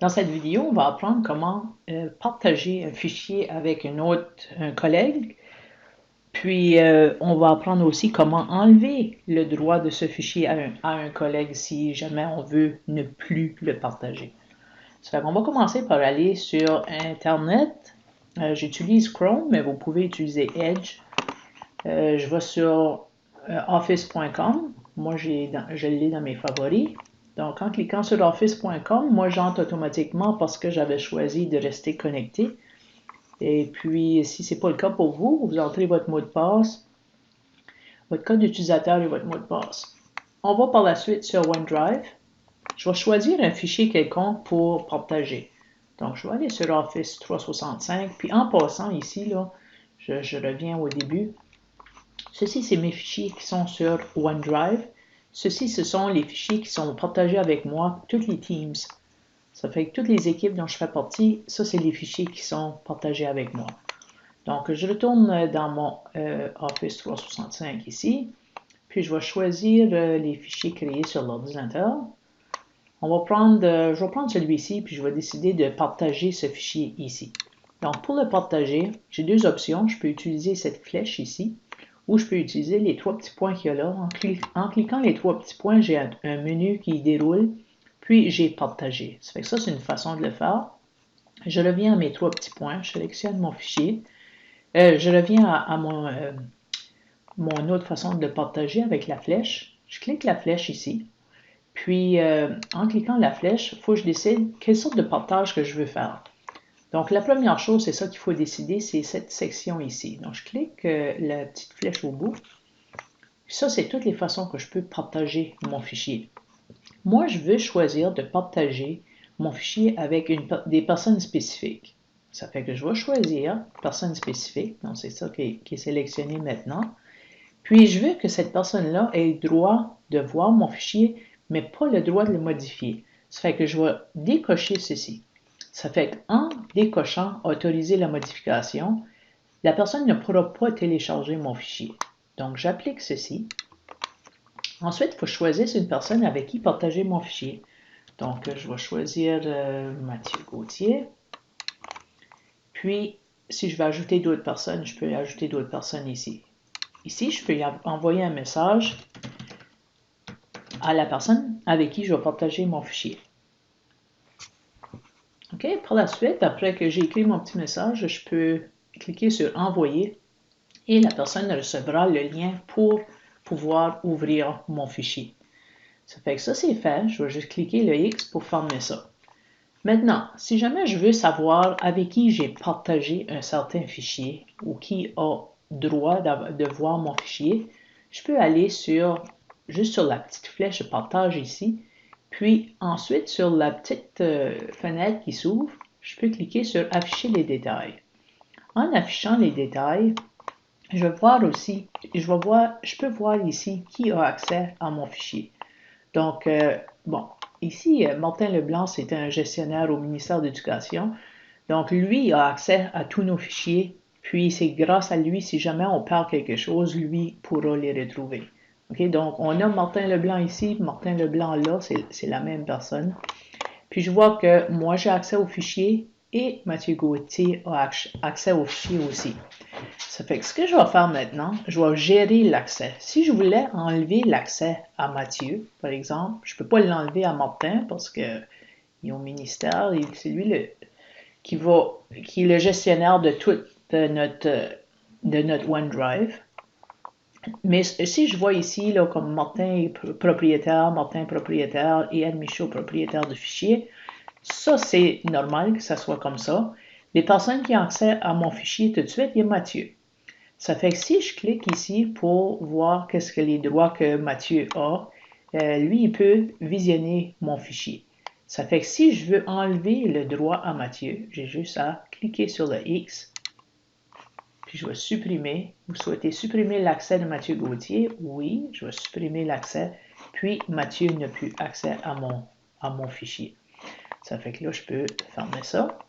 Dans cette vidéo, on va apprendre comment partager un fichier avec un collègue. Puis, on va apprendre aussi comment enlever le droit de ce fichier à un collègue si jamais on veut ne plus le partager. Ça fait qu'on va commencer par aller sur Internet. J'utilise Chrome, mais vous pouvez utiliser Edge. Je vais sur office.com. Moi, je l'ai dans mes favoris. Donc, en cliquant sur office.com, moi, j'entre automatiquement parce que j'avais choisi de rester connecté. Et puis, si ce n'est pas le cas pour vous, vous entrez votre mot de passe, votre code d'utilisateur et votre mot de passe. On va par la suite sur OneDrive. Je vais choisir un fichier quelconque pour partager. Donc, je vais aller sur Office 365. Puis, en passant ici, là, je reviens au début. Ceci, c'est mes fichiers qui sont sur OneDrive. Ceci, ce sont les fichiers qui sont partagés avec moi, toutes les teams. Ça fait que toutes les équipes dont je fais partie, ça, c'est les fichiers qui sont partagés avec moi. Donc, je retourne dans mon Office 365 ici. Puis, je vais choisir les fichiers créés sur l'ordinateur. Je vais prendre celui-ci, puis je vais décider de partager ce fichier ici. Donc, pour le partager, j'ai deux options. Je peux utiliser cette flèche ici, ou je peux utiliser les trois petits points qu'il y a là. En cliquant les trois petits points, j'ai un menu qui déroule, puis j'ai partagé. Ça fait que ça, c'est une façon de le faire. Je reviens à mes trois petits points, je sélectionne mon fichier. Je reviens à mon autre façon de le partager avec la flèche. Je clique la flèche ici. Puis, en cliquant la flèche, il faut que je décide quelle sorte de partage que je veux faire. Donc, la première chose, c'est ça qu'il faut décider, c'est cette section ici. Donc, je clique la petite flèche au bout. Ça, c'est toutes les façons que je peux partager mon fichier. Moi, je veux choisir de partager mon fichier avec des personnes spécifiques. Ça fait que je vais choisir personne spécifique. Donc, c'est ça qui est sélectionné maintenant. Puis, je veux que cette personne-là ait le droit de voir mon fichier, mais pas le droit de le modifier. Ça fait que je vais décocher ceci. Ça fait qu'en décochant autoriser la modification, la personne ne pourra pas télécharger mon fichier. Donc, j'applique ceci. Ensuite, il faut choisir une personne avec qui partager mon fichier. Donc, je vais choisir Mathieu Gauthier. Puis, si je veux ajouter d'autres personnes, je peux ajouter d'autres personnes ici. Ici, je peux envoyer un message à la personne avec qui je vais partager mon fichier. OK, par la suite, après que j'ai écrit mon petit message, je peux cliquer sur Envoyer et la personne recevra le lien pour pouvoir ouvrir mon fichier. Ça fait que ça, c'est fait. Je vais juste cliquer le X pour fermer ça. Maintenant, si jamais je veux savoir avec qui j'ai partagé un certain fichier ou qui a droit de voir mon fichier, je peux aller juste sur la petite flèche partage ici, puis ensuite sur la petite fenêtre qui s'ouvre, je peux cliquer sur afficher les détails. En affichant les détails, je peux voir ici qui a accès à mon fichier. Donc, bon, ici, Martin Leblanc, c'est un gestionnaire au ministère de l'Éducation. Donc, lui a accès à tous nos fichiers. Puis, c'est grâce à lui, si jamais on perd quelque chose, lui pourra les retrouver. OK, donc, on a Martin Leblanc ici, Martin Leblanc là, c'est la même personne. Puis, je vois que moi, j'ai accès aux fichiers et Mathieu Gauthier a accès aux fichiers aussi. Ça fait que ce que je vais faire maintenant, je vais gérer l'accès. Si je voulais enlever l'accès à Mathieu, par exemple, je ne peux pas l'enlever à Martin parce qu'il est au ministère et c'est lui qui est le gestionnaire de tout de notre OneDrive. Mais si je vois ici, là, comme Martin propriétaire et Anne Michaud propriétaire du fichier, ça c'est normal que ça soit comme ça. Les personnes qui ont accès à mon fichier tout de suite, il y a Mathieu. Ça fait que si je clique ici pour voir qu'est-ce que les droits que Mathieu a, lui, il peut visionner mon fichier. Ça fait que si je veux enlever le droit à Mathieu, j'ai juste à cliquer sur le X, puis je vais supprimer. Vous souhaitez supprimer l'accès de Mathieu Gauthier? Oui, je vais supprimer l'accès. Puis Mathieu n'a plus accès à mon fichier. Ça fait que là, je peux fermer ça.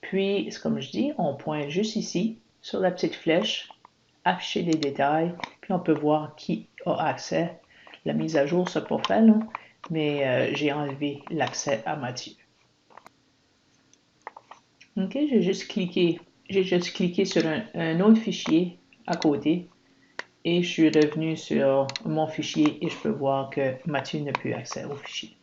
Puis, comme je dis, on pointe juste ici, sur la petite flèche, afficher les détails, puis on peut voir qui a accès. La mise à jour, c'est pas fait, là, mais j'ai enlevé l'accès à Mathieu. OK, j'ai juste cliqué sur un autre fichier à côté et je suis revenu sur mon fichier et je peux voir que Mathieu n'a plus accès au fichier.